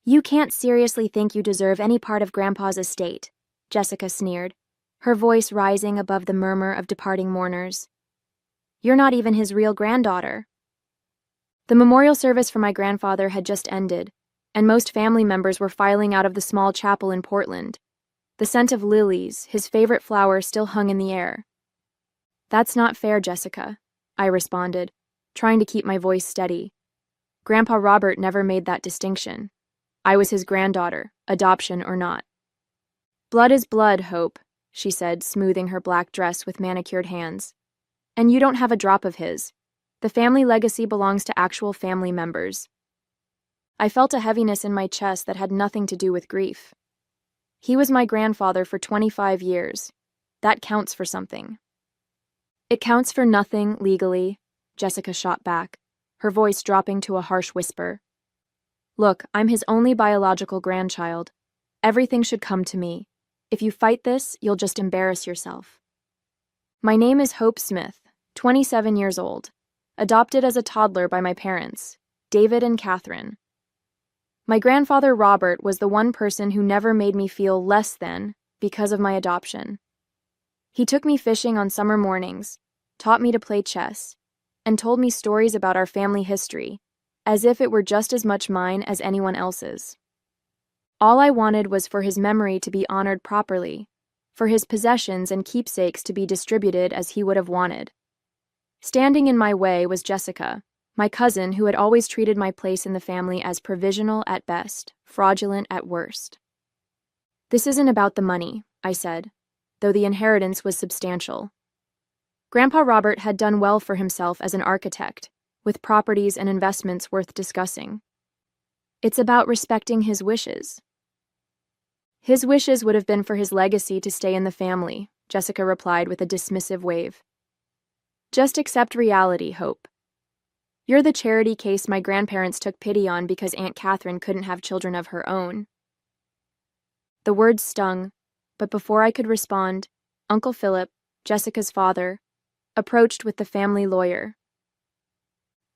You can't seriously think you deserve any part of Grandpa's estate, Jessica sneered, her voice rising above the murmur of departing mourners. You're not even his real granddaughter. The memorial service for my grandfather had just ended, and most family members were filing out of the small chapel in Portland. The scent of lilies, his favorite flower, still hung in the air. That's not fair, Jessica, I responded, trying to keep my voice steady. Grandpa Robert never made that distinction. I was his granddaughter, adoption or not. Blood is blood, Hope, she said, smoothing her black dress with manicured hands. And you don't have a drop of his. The family legacy belongs to actual family members. I felt a heaviness in my chest that had nothing to do with grief. He was my grandfather for 25 years. That counts for something. It counts for nothing, legally, Jessica shot back, her voice dropping to a harsh whisper. Look, I'm his only biological grandchild. Everything should come to me. If you fight this, you'll just embarrass yourself. My name is Hope Smith, 27 years old, adopted as a toddler by my parents, David and Catherine. My grandfather Robert was the one person who never made me feel less than because of my adoption. He took me fishing on summer mornings, taught me to play chess, and told me stories about our family history, as if it were just as much mine as anyone else's. All I wanted was for his memory to be honored properly, for his possessions and keepsakes to be distributed as he would have wanted. Standing in my way was Jessica, my cousin who had always treated my place in the family as provisional at best, fraudulent at worst. This isn't about the money, I said, though the inheritance was substantial. Grandpa Robert had done well for himself as an architect, with properties and investments worth discussing. It's about respecting his wishes. His wishes would have been for his legacy to stay in the family, Jessica replied with a dismissive wave. Just accept reality, Hope. You're the charity case my grandparents took pity on because Aunt Catherine couldn't have children of her own. The words stung, but before I could respond, Uncle Philip, Jessica's father, approached with the family lawyer.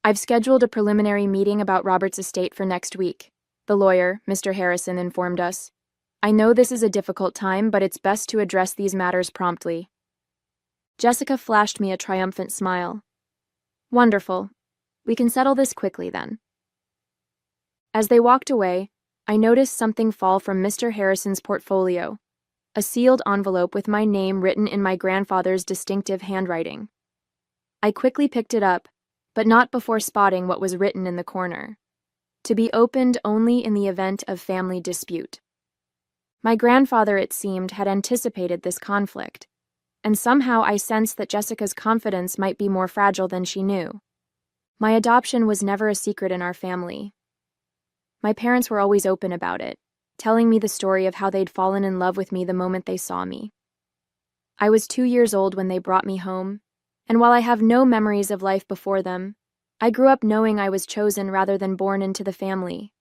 I've scheduled a preliminary meeting about Robert's estate for next week, the lawyer, Mr. Harrison, informed us. I know this is a difficult time, but it's best to address these matters promptly. Jessica flashed me a triumphant smile. Wonderful. We can settle this quickly then. As they walked away, I noticed something fall from Mr. Harrison's portfolio, a sealed envelope with my name written in my grandfather's distinctive handwriting. I quickly picked it up, but not before spotting what was written in the corner. To be opened only in the event of family dispute. My grandfather, it seemed, had anticipated this conflict, and somehow I sensed that Jessica's confidence might be more fragile than she knew. My adoption was never a secret in our family. My parents were always open about it, telling me the story of how they'd fallen in love with me the moment they saw me. I was 2 years old when they brought me home, and while I have no memories of life before them, I grew up knowing I was chosen rather than born into the family.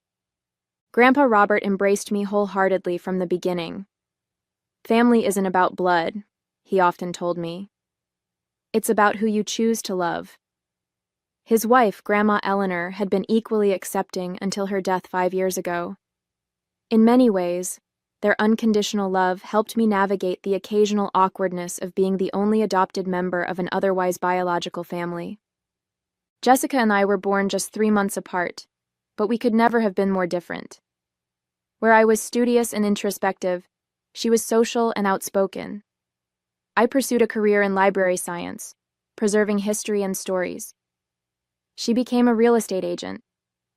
Grandpa Robert embraced me wholeheartedly from the beginning. Family isn't about blood, he often told me. It's about who you choose to love. His wife, Grandma Eleanor, had been equally accepting until her death 5 years ago. In many ways, their unconditional love helped me navigate the occasional awkwardness of being the only adopted member of an otherwise biological family. Jessica and I were born just 3 months apart, but we could never have been more different. Where I was studious and introspective, she was social and outspoken. I pursued a career in library science, preserving history and stories. She became a real estate agent,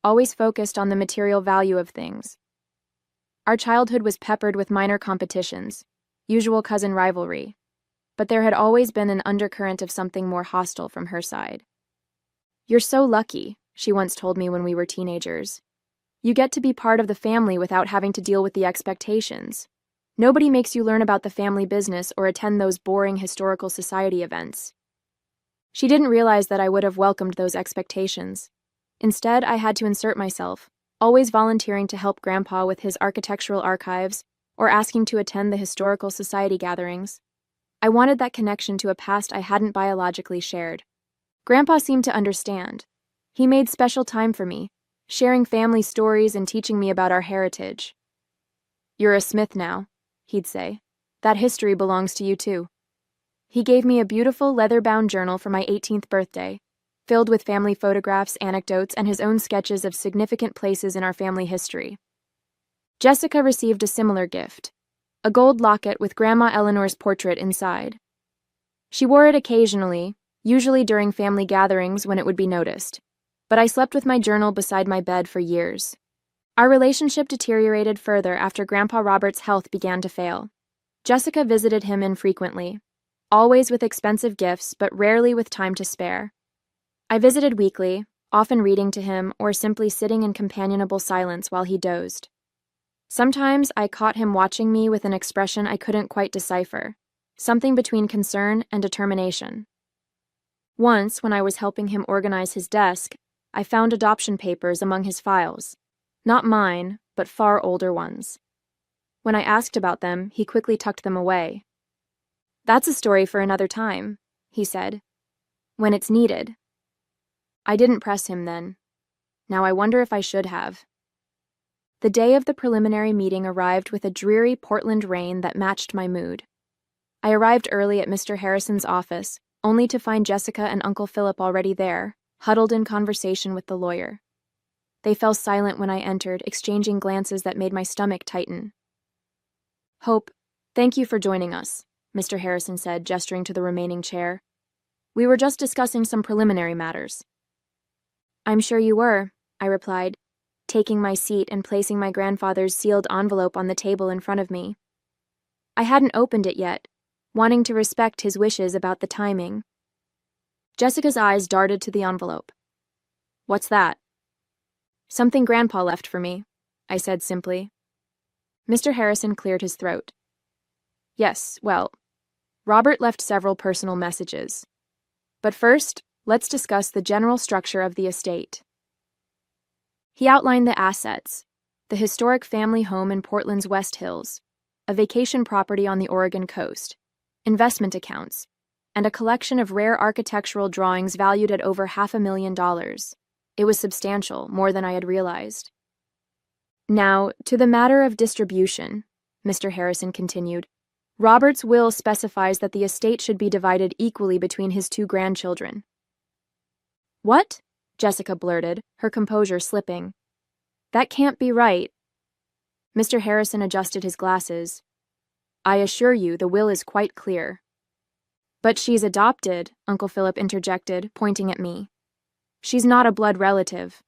always focused on the material value of things. Our childhood was peppered with minor competitions, usual cousin rivalry, but there had always been an undercurrent of something more hostile from her side. You're so lucky, she once told me when we were teenagers. You get to be part of the family without having to deal with the expectations. Nobody makes you learn about the family business or attend those boring historical society events. She didn't realize that I would have welcomed those expectations. Instead, I had to insert myself, always volunteering to help Grandpa with his architectural archives or asking to attend the historical society gatherings. I wanted that connection to a past I hadn't biologically shared. Grandpa seemed to understand. He made special time for me, sharing family stories and teaching me about our heritage. "You're a Smith now," he'd say. "That history belongs to you too." He gave me a beautiful leather-bound journal for my 18th birthday, filled with family photographs, anecdotes, and his own sketches of significant places in our family history. Jessica received a similar gift, a gold locket with Grandma Eleanor's portrait inside. She wore it occasionally, usually during family gatherings when it would be noticed, but I slept with my journal beside my bed for years. Our relationship deteriorated further after Grandpa Robert's health began to fail. Jessica visited him infrequently, always with expensive gifts but rarely with time to spare. I visited weekly, often reading to him or simply sitting in companionable silence while he dozed. Sometimes I caught him watching me with an expression I couldn't quite decipher, something between concern and determination. Once, when I was helping him organize his desk, I found adoption papers among his files. Not mine, but far older ones. When I asked about them, he quickly tucked them away. "That's a story for another time," he said. "When it's needed." I didn't press him then. Now I wonder if I should have. The day of the preliminary meeting arrived with a dreary Portland rain that matched my mood. I arrived early at Mr. Harrison's office, only to find Jessica and Uncle Philip already there, huddled in conversation with the lawyer. They fell silent when I entered, exchanging glances that made my stomach tighten. "Hope, thank you for joining us," Mr. Harrison said, gesturing to the remaining chair. "We were just discussing some preliminary matters." "I'm sure you were," I replied, taking my seat and placing my grandfather's sealed envelope on the table in front of me. I hadn't opened it yet, wanting to respect his wishes about the timing. Jessica's eyes darted to the envelope. "What's that?" "Something Grandpa left for me," I said simply. Mr. Harrison cleared his throat. "Yes, well, Robert left several personal messages. But first, let's discuss the general structure of the estate." He outlined the assets: the historic family home in Portland's West Hills, a vacation property on the Oregon coast, investment accounts, and a collection of rare architectural drawings valued at over $500,000. It was substantial, more than I had realized. "Now, to the matter of distribution," Mr. Harrison continued. "Robert's will specifies that the estate should be divided equally between his two grandchildren." "What?" Jessica blurted, her composure slipping. "That can't be right." Mr. Harrison adjusted his glasses. "I assure you, the will is quite clear." "But she's adopted," Uncle Philip interjected, pointing at me. "She's not a blood relative."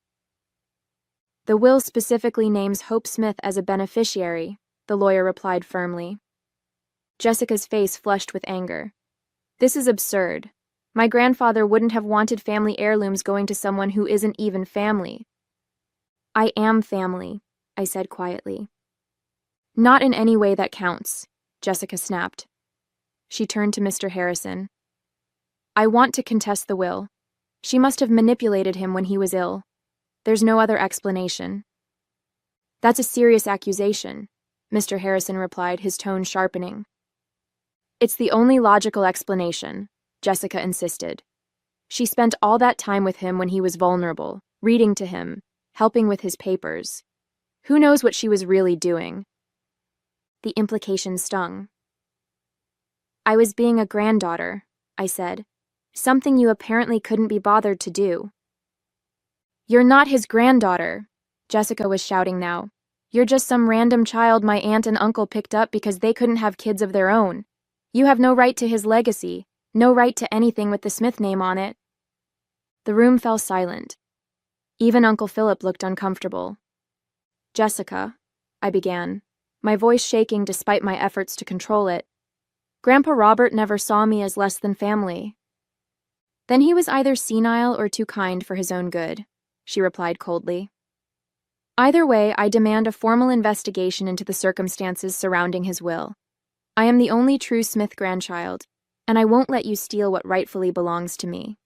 "The will specifically names Hope Smith as a beneficiary," the lawyer replied firmly. Jessica's face flushed with anger. "This is absurd. My grandfather wouldn't have wanted family heirlooms going to someone who isn't even family." "I am family," I said quietly. "Not in any way that counts," Jessica snapped. She turned to Mr. Harrison. "I want to contest the will. She must have manipulated him when he was ill. There's no other explanation." "That's a serious accusation," Mr. Harrison replied, his tone sharpening. "It's the only logical explanation," Jessica insisted. "She spent all that time with him when he was vulnerable, reading to him, helping with his papers. Who knows what she was really doing?" The implication stung. "I was being a granddaughter," I said. "Something you apparently couldn't be bothered to do." "You're not his granddaughter," Jessica was shouting now. "You're just some random child my aunt and uncle picked up because they couldn't have kids of their own. You have no right to his legacy, no right to anything with the Smith name on it." The room fell silent. Even Uncle Philip looked uncomfortable. "Jessica," I began, my voice shaking despite my efforts to control it. "Grandpa Robert never saw me as less than family." "Then he was either senile or too kind for his own good," she replied coldly. "Either way, I demand a formal investigation into the circumstances surrounding his will. I am the only true Smith grandchild, and I won't let you steal what rightfully belongs to me."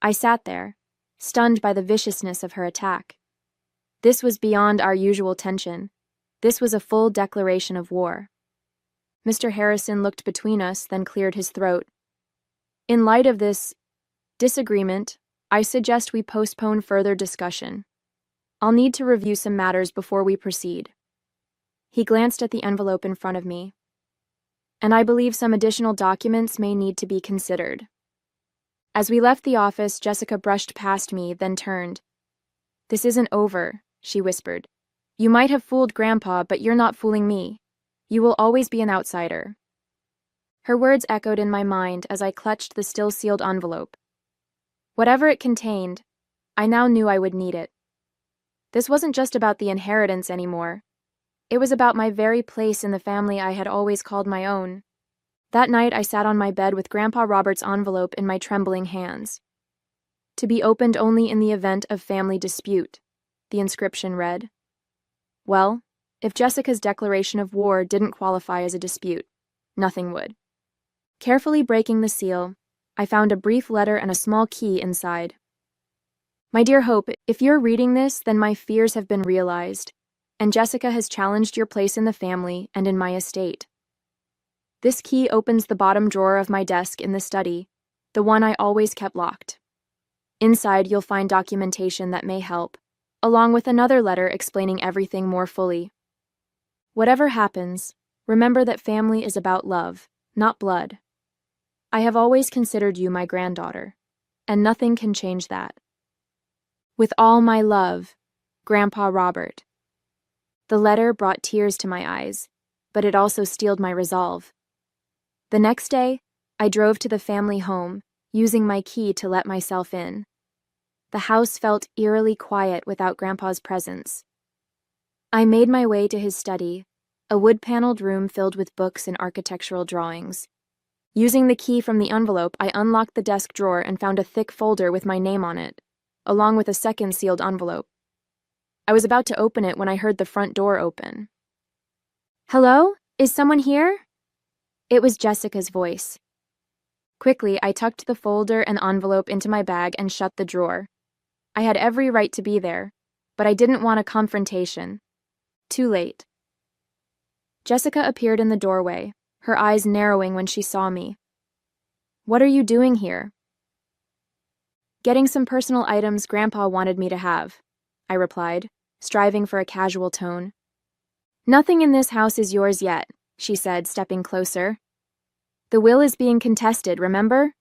I sat there, stunned by the viciousness of her attack. This was beyond our usual tension. This was a full declaration of war. Mr. Harrison looked between us, then cleared his throat. "In light of this disagreement, I suggest we postpone further discussion." I'll need to review some matters before we proceed. He glanced at the envelope in front of me. And I believe some additional documents may need to be considered. As we left the office, Jessica brushed past me, then turned. "This isn't over," she whispered. "You might have fooled Grandpa, but you're not fooling me. You will always be an outsider." Her words echoed in my mind as I clutched the still-sealed envelope. Whatever it contained, I now knew I would need it. This wasn't just about the inheritance anymore. It was about my very place in the family I had always called my own. That night, I sat on my bed with Grandpa Robert's envelope in my trembling hands. "To be opened only in the event of family dispute," the inscription read. Well, if Jessica's declaration of war didn't qualify as a dispute, nothing would. Carefully breaking the seal, I found a brief letter and a small key inside. "My dear Hope, if you're reading this, then my fears have been realized, and Jessica has challenged your place in the family and in my estate. This key opens the bottom drawer of my desk in the study, the one I always kept locked. Inside, you'll find documentation that may help, along with another letter explaining everything more fully. Whatever happens, remember that family is about love, not blood. I have always considered you my granddaughter, and nothing can change that. With all my love, Grandpa Robert." The letter brought tears to my eyes, but it also steeled my resolve. The next day, I drove to the family home, using my key to let myself in. The house felt eerily quiet without Grandpa's presence. I made my way to his study, a wood-paneled room filled with books and architectural drawings. Using the key from the envelope, I unlocked the desk drawer and found a thick folder with my name on it, along with a second sealed envelope. I was about to open it when I heard the front door open. "Hello? Is someone here?" It was Jessica's voice. Quickly, I tucked the folder and envelope into my bag and shut the drawer. I had every right to be there, but I didn't want a confrontation. Too late. Jessica appeared in the doorway, her eyes narrowing when she saw me. "What are you doing here?" "Getting some personal items Grandpa wanted me to have," I replied, striving for a casual tone. "Nothing in this house is yours yet," she said, stepping closer. "The will is being contested, remember?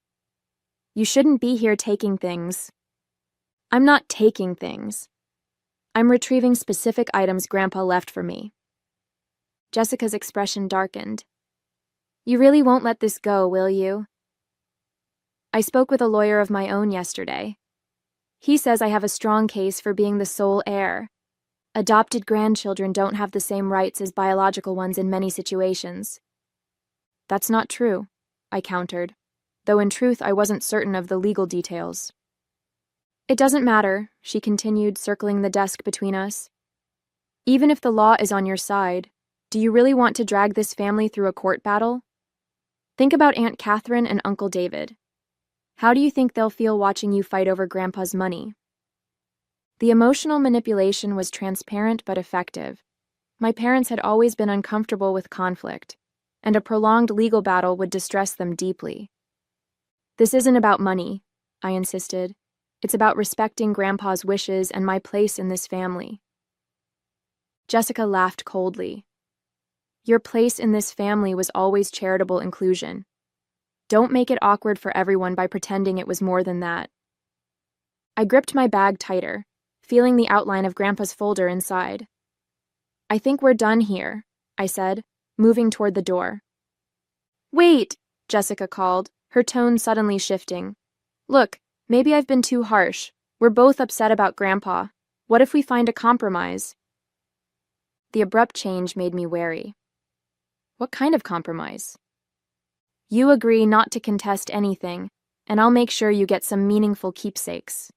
You shouldn't be here taking things." "I'm not taking things. I'm retrieving specific items Grandpa left for me." Jessica's expression darkened. "You really won't let this go, will you?" "I spoke with a lawyer of my own yesterday. He says I have a strong case for being the sole heir. Adopted grandchildren don't have the same rights as biological ones in many situations." "That's not true," I countered, though in truth I wasn't certain of the legal details. "It doesn't matter," she continued, circling the desk between us. "Even if the law is on your side, do you really want to drag this family through a court battle? Think about Aunt Catherine and Uncle David. How do you think they'll feel watching you fight over Grandpa's money?" The emotional manipulation was transparent but effective. My parents had always been uncomfortable with conflict, and a prolonged legal battle would distress them deeply. "This isn't about money," I insisted. "It's about respecting Grandpa's wishes and my place in this family." Jessica laughed coldly. "Your place in this family was always charitable inclusion. Don't make it awkward for everyone by pretending it was more than that." I gripped my bag tighter, feeling the outline of Grandpa's folder inside. "I think we're done here," I said, moving toward the door. "Wait," Jessica called, her tone suddenly shifting. "Look, maybe I've been too harsh. We're both upset about Grandpa. What if we find a compromise?" The abrupt change made me wary. "What kind of compromise?" "You agree not to contest anything, and I'll make sure you get some meaningful keepsakes.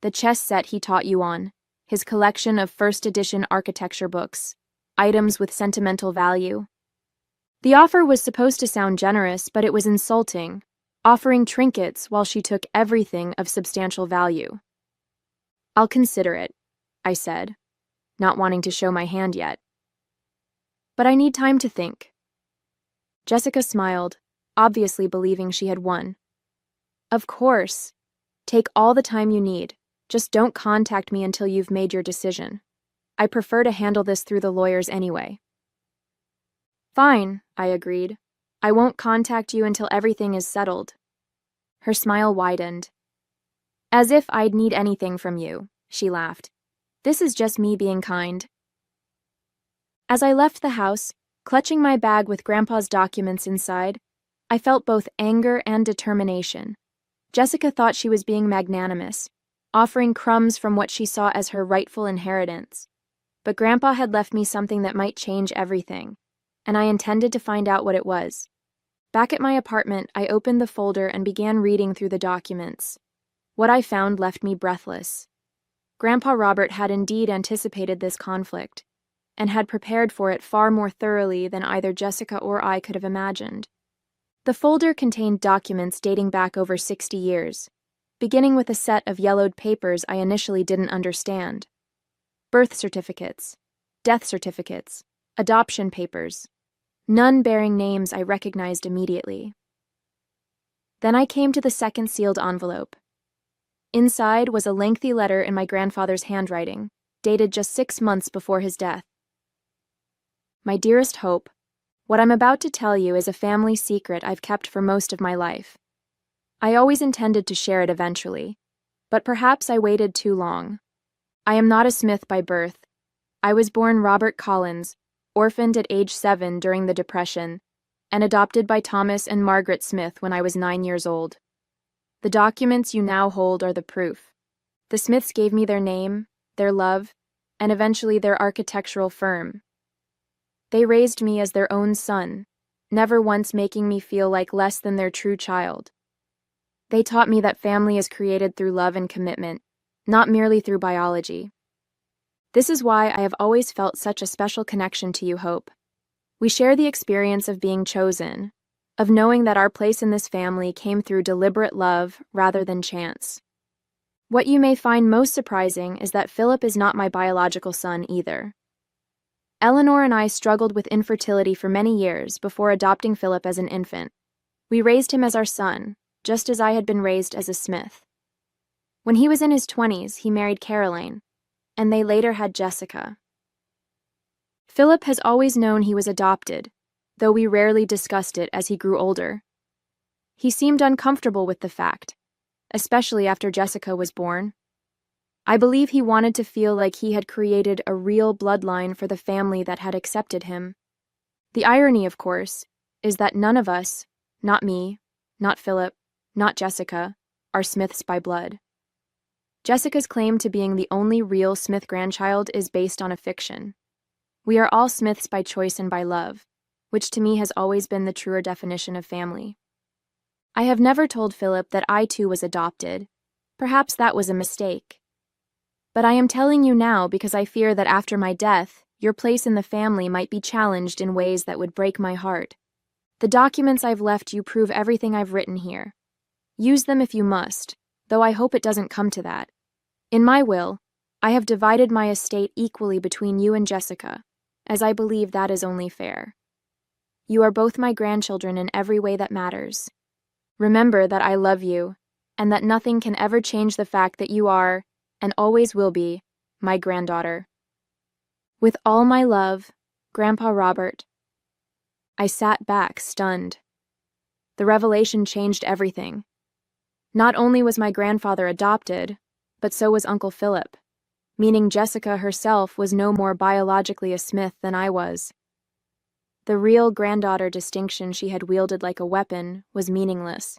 The chess set he taught you on, his collection of first edition architecture books, items with sentimental value." The offer was supposed to sound generous, but it was insulting, offering trinkets while she took everything of substantial value. "I'll consider it," I said, not wanting to show my hand yet. "But I need time to think." Jessica smiled, obviously believing she had won. "Of course. Take all the time you need. Just don't contact me until you've made your decision. I prefer to handle this through the lawyers anyway." "Fine," I agreed. "I won't contact you until everything is settled." Her smile widened. "As if I'd need anything from you," she laughed. "This is just me being kind." As I left the house, clutching my bag with Grandpa's documents inside, I felt both anger and determination. Jessica thought she was being magnanimous, offering crumbs from what she saw as her rightful inheritance. But Grandpa had left me something that might change everything, and I intended to find out what it was. Back at my apartment, I opened the folder and began reading through the documents. What I found left me breathless. Grandpa Robert had indeed anticipated this conflict, and had prepared for it far more thoroughly than either Jessica or I could have imagined. The folder contained documents dating back over 60 years, beginning with a set of yellowed papers I initially didn't understand. Birth certificates, death certificates, adoption papers, none bearing names I recognized immediately. Then I came to the second sealed envelope. Inside was a lengthy letter in my grandfather's handwriting, dated just 6 months before his death. "My dearest Hope, what I'm about to tell you is a family secret I've kept for most of my life. I always intended to share it eventually, but perhaps I waited too long. I am not a Smith by birth. I was born Robert Collins, orphaned at age 7 during the Depression, and adopted by Thomas and Margaret Smith when I was 9 years old. The documents you now hold are the proof. The Smiths gave me their name, their love, and eventually their architectural firm. They raised me as their own son, never once making me feel like less than their true child. They taught me that family is created through love and commitment, not merely through biology. This is why I have always felt such a special connection to you, Hope. We share the experience of being chosen, of knowing that our place in this family came through deliberate love rather than chance. What you may find most surprising is that Philip is not my biological son either. Eleanor and I struggled with infertility for many years before adopting Philip as an infant. We raised him as our son, just as I had been raised as a Smith. When he was in his 20s, he married Caroline, and they later had Jessica. Philip has always known he was adopted, though we rarely discussed it as he grew older. He seemed uncomfortable with the fact, especially after Jessica was born. I believe he wanted to feel like he had created a real bloodline for the family that had accepted him. The irony, of course, is that none of us, not me, not Philip, not Jessica, are Smiths by blood. Jessica's claim to being the only real Smith grandchild is based on a fiction. We are all Smiths by choice and by love, which to me has always been the truer definition of family. I have never told Philip that I too was adopted. Perhaps that was a mistake. But I am telling you now because I fear that after my death, your place in the family might be challenged in ways that would break my heart. The documents I've left you prove everything I've written here. Use them if you must, though I hope it doesn't come to that. In my will, I have divided my estate equally between you and Jessica, as I believe that is only fair. You are both my grandchildren in every way that matters. Remember that I love you, and that nothing can ever change the fact that you are, and always will be, my granddaughter. With all my love, Grandpa Robert. I sat back, stunned. The revelation changed everything. Not only was my grandfather adopted, but so was Uncle Philip, meaning Jessica herself was no more biologically a Smith than I was. The real granddaughter distinction she had wielded like a weapon was meaningless.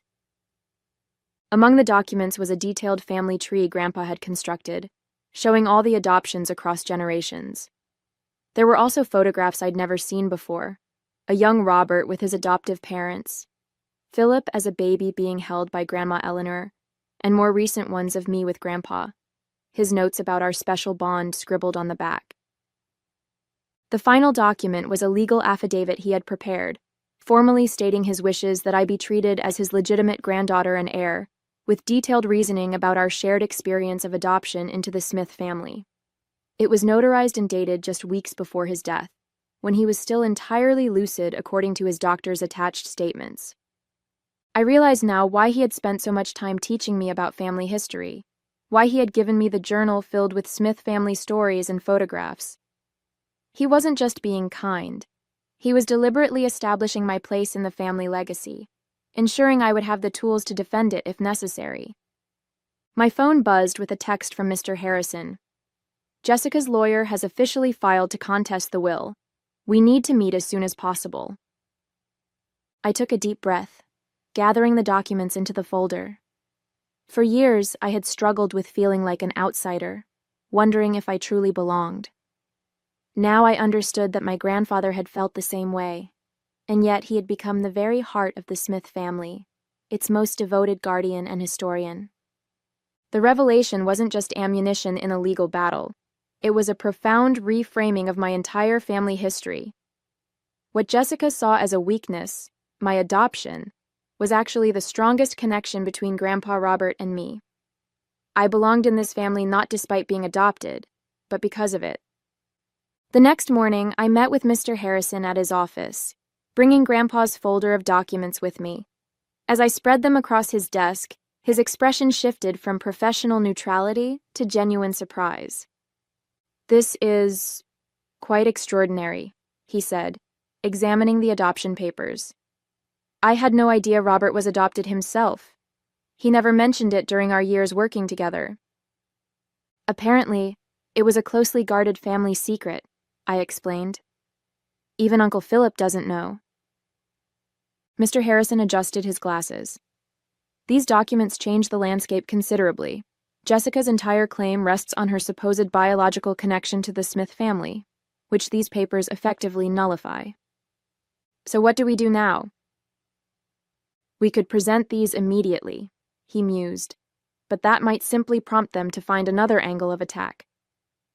Among the documents was a detailed family tree Grandpa had constructed, showing all the adoptions across generations. There were also photographs I'd never seen before, a young Robert with his adoptive parents, Philip as a baby being held by Grandma Eleanor, and more recent ones of me with Grandpa, his notes about our special bond scribbled on the back. The final document was a legal affidavit he had prepared, formally stating his wishes that I be treated as his legitimate granddaughter and heir, with detailed reasoning about our shared experience of adoption into the Smith family. It was notarized and dated just weeks before his death, when he was still entirely lucid according to his doctor's attached statements. I realize now why he had spent so much time teaching me about family history. why he had given me the journal filled with Smith family stories and photographs. He wasn't just being kind. He was deliberately establishing my place in the family legacy, ensuring I would have the tools to defend it if necessary. My phone buzzed with a text from Mr. Harrison. Jessica's lawyer has officially filed to contest the will. We need to meet as soon as possible. I took a deep breath, gathering the documents into the folder. For years, I had struggled with feeling like an outsider, wondering if I truly belonged. Now I understood that my grandfather had felt the same way, and yet he had become the very heart of the Smith family, its most devoted guardian and historian. The revelation wasn't just ammunition in a legal battle. It was a profound reframing of my entire family history. What Jessica saw as a weakness, my adoption, was actually the strongest connection between Grandpa Robert and me. I belonged in this family not despite being adopted, but because of it. The next morning, I met with Mr. Harrison at his office, bringing Grandpa's folder of documents with me. As I spread them across his desk, his expression shifted from professional neutrality to genuine surprise. "This is quite extraordinary," he said, examining the adoption papers. "I had no idea Robert was adopted himself. He never mentioned it during our years working together." "Apparently, it was a closely guarded family secret," I explained. "Even Uncle Philip doesn't know." Mr. Harrison adjusted his glasses. "These documents change the landscape considerably. Jessica's entire claim rests on her supposed biological connection to the Smith family, which these papers effectively nullify. So what do we do now?" "We could present these immediately," he mused, "but that might simply prompt them to find another angle of attack.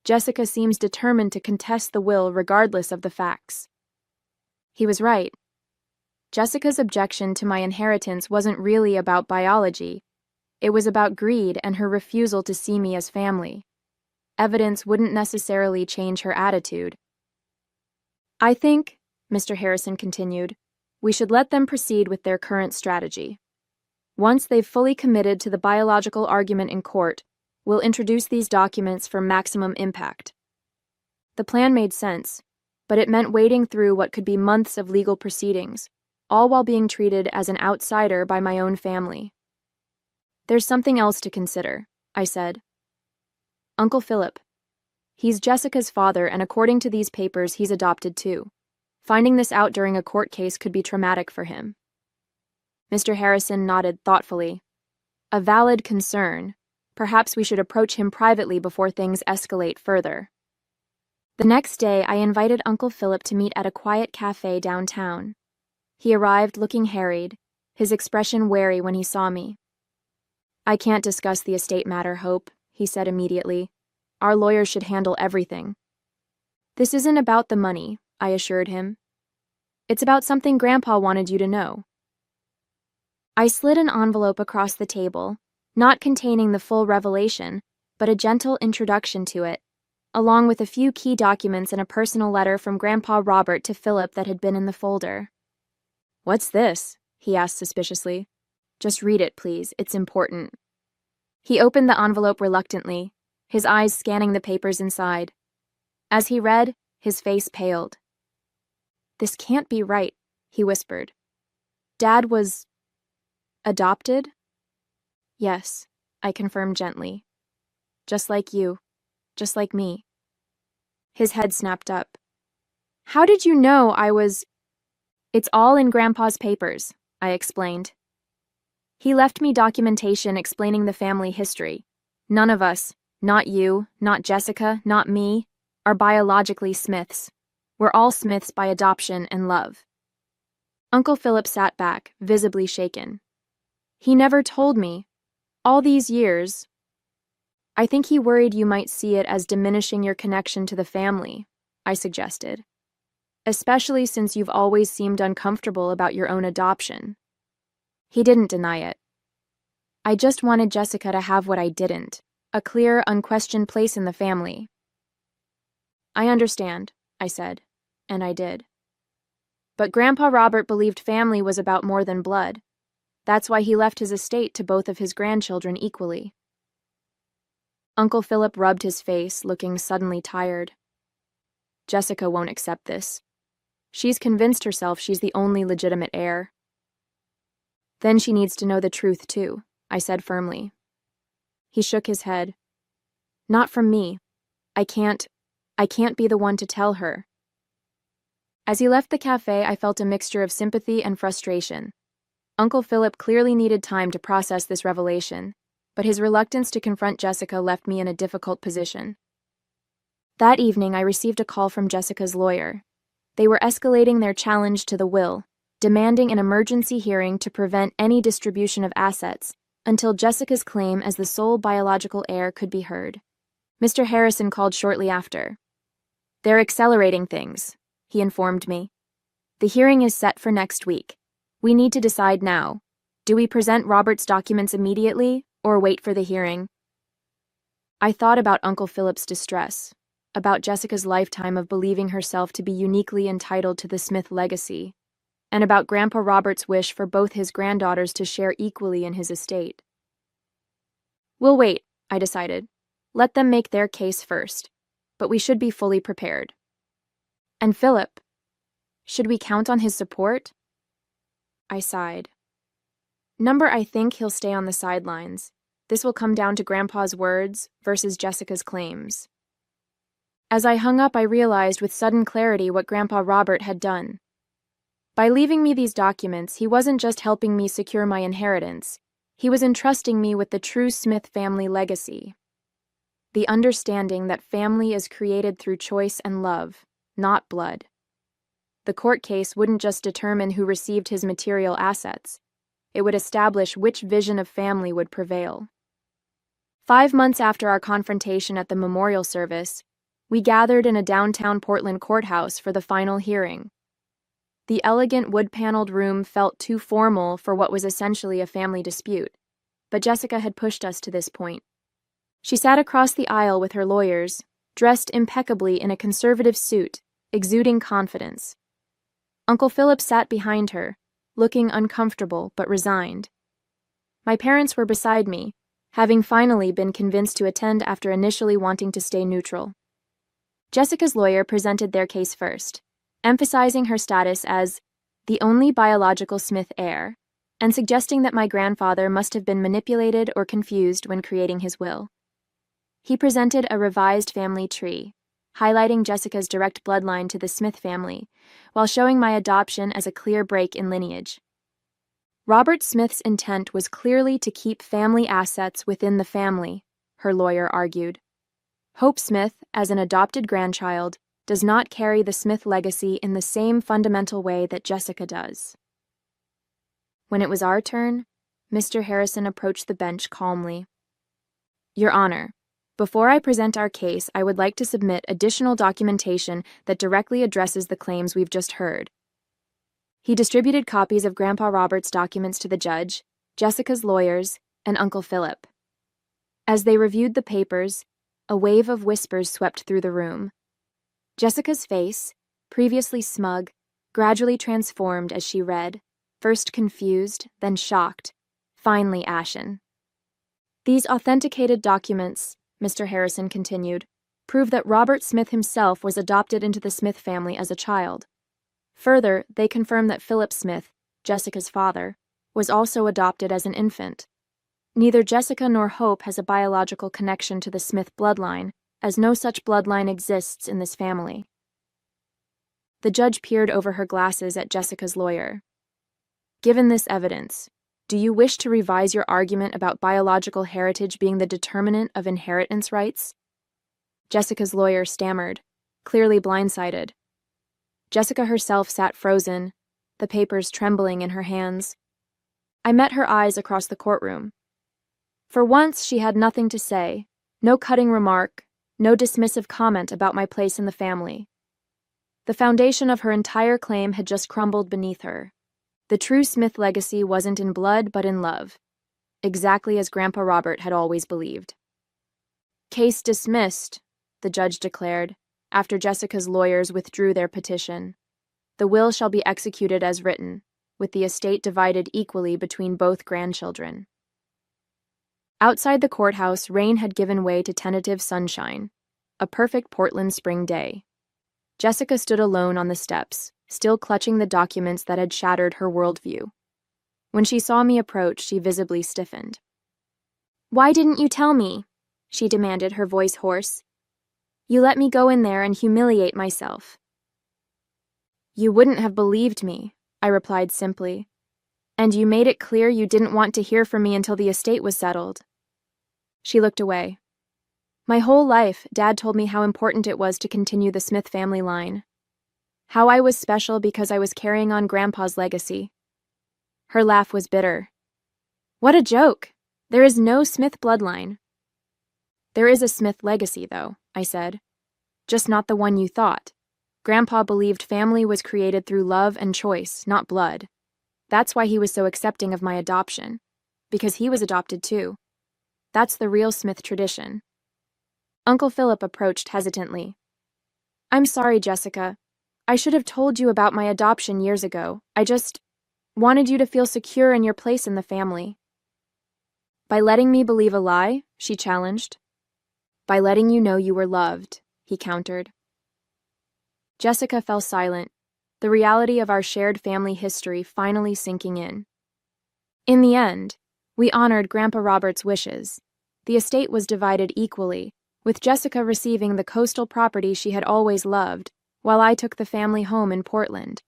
Jessica seems determined to contest the will regardless of the facts." He was right. Jessica's objection to my inheritance wasn't really about biology. It was about greed and her refusal to see me as family. Evidence wouldn't necessarily change her attitude. "I think," Mr. Harrison continued, "we should let them proceed with their current strategy. Once they've fully committed to the biological argument in court, we'll introduce these documents for maximum impact." The plan made sense, but it meant wading through what could be months of legal proceedings, all while being treated as an outsider by my own family. "There's something else to consider," I said. "Uncle Philip. He's Jessica's father, and according to these papers, he's adopted too. Finding this out during a court case could be traumatic for him." Mr. Harrison nodded thoughtfully. "A valid concern. Perhaps we should approach him privately before things escalate further." The next day, I invited Uncle Philip to meet at a quiet cafe downtown. He arrived looking harried, his expression wary when he saw me. "I can't discuss the estate matter, Hope," he said immediately. "Our lawyers should handle everything." "This isn't about the money," I assured him. "It's about something Grandpa wanted you to know." I slid an envelope across the table, not containing the full revelation, but a gentle introduction to it, along with a few key documents and a personal letter from Grandpa Robert to Philip that had been in the folder. "What's this?" he asked suspiciously. "Just read it, please. It's important." He opened the envelope reluctantly, his eyes scanning the papers inside. As he read, his face paled. "This can't be right," he whispered. "Dad was adopted?" "Yes," I confirmed gently. "Just like you. Just like me." His head snapped up. "How did you know I was—" "It's all in Grandpa's papers," I explained. "He left me documentation explaining the family history. None of us, not you, not Jessica, not me, are biologically Smiths. We're all Smiths by adoption and love." Uncle Philip sat back, visibly shaken. "He never told me. All these years." "I think he worried you might see it as diminishing your connection to the family," I suggested. "Especially since you've always seemed uncomfortable about your own adoption." He didn't deny it. "I just wanted Jessica to have what I didn't, a clear, unquestioned place in the family." "I understand," I said, and I did. "But Grandpa Robert believed family was about more than blood. That's why he left his estate to both of his grandchildren equally." Uncle Philip rubbed his face, looking suddenly tired. Jessica won't accept this. She's convinced herself she's the only legitimate heir. Then she needs to know the truth, too, I said firmly. He shook his head. Not from me. I can't be the one to tell her. As he left the cafe, I felt a mixture of sympathy and frustration. Uncle Philip clearly needed time to process this revelation, but his reluctance to confront Jessica left me in a difficult position. That evening, I received a call from Jessica's lawyer. They were escalating their challenge to the will, demanding an emergency hearing to prevent any distribution of assets until Jessica's claim as the sole biological heir could be heard. Mr. Harrison called shortly after. They're accelerating things, he informed me. The hearing is set for next week. We need to decide now. Do we present Robert's documents immediately or wait for the hearing? I thought about Uncle Philip's distress, about Jessica's lifetime of believing herself to be uniquely entitled to the Smith legacy, and about Grandpa Robert's wish for both his granddaughters to share equally in his estate. We'll wait, I decided. Let them make their case first, but we should be fully prepared. And Philip, should we count on his support? I sighed. I think he'll stay on the sidelines. This will come down to Grandpa's words versus Jessica's claims. As I hung up, I realized with sudden clarity what Grandpa Robert had done. By leaving me these documents, he wasn't just helping me secure my inheritance. He was entrusting me with the true Smith family legacy. The understanding that family is created through choice and love, not blood. The court case wouldn't just determine who received his material assets. It would establish which vision of family would prevail. 5 months after our confrontation at the memorial service, we gathered in a downtown Portland courthouse for the final hearing. The elegant wood-paneled room felt too formal for what was essentially a family dispute, but Jessica had pushed us to this point. She sat across the aisle with her lawyers, dressed impeccably in a conservative suit, exuding confidence. Uncle Philip sat behind her, looking uncomfortable but resigned. My parents were beside me, having finally been convinced to attend after initially wanting to stay neutral. Jessica's lawyer presented their case first, emphasizing her status as the only biological Smith heir, and suggesting that my grandfather must have been manipulated or confused when creating his will. He presented a revised family tree, highlighting Jessica's direct bloodline to the Smith family, while showing my adoption as a clear break in lineage. Robert Smith's intent was clearly to keep family assets within the family, her lawyer argued. Hope Smith, as an adopted grandchild, does not carry the Smith legacy in the same fundamental way that Jessica does. When it was our turn, Mr. Harrison approached the bench calmly. Your Honor, before I present our case, I would like to submit additional documentation that directly addresses the claims we've just heard. He distributed copies of Grandpa Robert's documents to the judge, Jessica's lawyers, and Uncle Philip. As they reviewed the papers, a wave of whispers swept through the room. Jessica's face, previously smug, gradually transformed as she read, first confused, then shocked, finally ashen. These authenticated documents, Mr. Harrison continued, prove that Robert Smith himself was adopted into the Smith family as a child. Further, they confirm that Philip Smith, Jessica's father, was also adopted as an infant. Neither Jessica nor Hope has a biological connection to the Smith bloodline, as no such bloodline exists in this family. The judge peered over her glasses at Jessica's lawyer. Given this evidence, do you wish to revise your argument about biological heritage being the determinant of inheritance rights? Jessica's lawyer stammered, clearly blindsided. Jessica herself sat frozen, the papers trembling in her hands. I met her eyes across the courtroom. For once, she had nothing to say, no cutting remark, no dismissive comment about my place in the family. The foundation of her entire claim had just crumbled beneath her. The true Smith legacy wasn't in blood but in love, exactly as Grandpa Robert had always believed. Case dismissed, the judge declared, after Jessica's lawyers withdrew their petition. The will shall be executed as written, with the estate divided equally between both grandchildren. Outside the courthouse, rain had given way to tentative sunshine, a perfect Portland spring day. Jessica stood alone on the steps, still clutching the documents that had shattered her worldview. When she saw me approach, she visibly stiffened. "Why didn't you tell me?" she demanded, her voice hoarse. "You let me go in there and humiliate myself." "You wouldn't have believed me," I replied simply. "And you made it clear you didn't want to hear from me until the estate was settled." She looked away. "My whole life, Dad told me how important it was to continue the Smith family line. How I was special because I was carrying on Grandpa's legacy." Her laugh was bitter. "What a joke! There is no Smith bloodline." "There is a Smith legacy, though," I said. "Just not the one you thought. Grandpa believed family was created through love and choice, not blood. That's why he was so accepting of my adoption. Because he was adopted too. That's the real Smith tradition." Uncle Philip approached hesitantly. "I'm sorry, Jessica. I should have told you about my adoption years ago. I just wanted you to feel secure in your place in the family." "By letting me believe a lie?" she challenged. "By letting you know you were loved," he countered. Jessica fell silent, the reality of our shared family history finally sinking in. In the end, we honored Grandpa Robert's wishes. The estate was divided equally, with Jessica receiving the coastal property she had always loved, while I took the family home in Portland.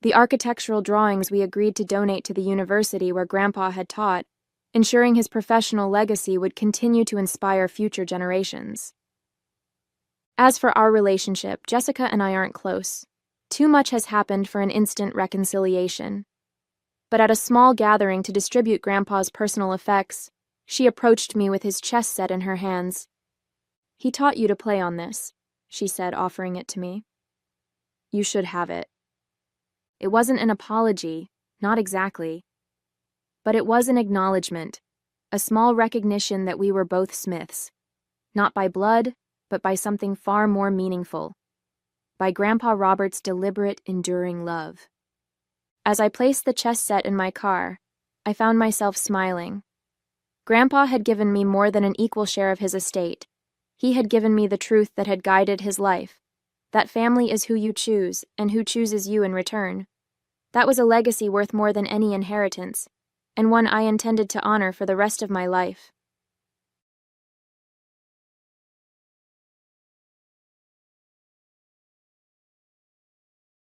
The architectural drawings we agreed to donate to the university where Grandpa had taught, ensuring his professional legacy would continue to inspire future generations. As for our relationship, Jessica and I aren't close. Too much has happened for an instant reconciliation. But at a small gathering to distribute Grandpa's personal effects, she approached me with his chess set in her hands. "He taught you to play on this," she said, offering it to me. "You should have it." It wasn't an apology, not exactly. But it was an acknowledgement, a small recognition that we were both Smiths. Not by blood, but by something far more meaningful. By Grandpa Robert's deliberate, enduring love. As I placed the chess set in my car, I found myself smiling. Grandpa had given me more than an equal share of his estate. He had given me the truth that had guided his life. That family is who you choose, and who chooses you in return. That was a legacy worth more than any inheritance, and one I intended to honor for the rest of my life.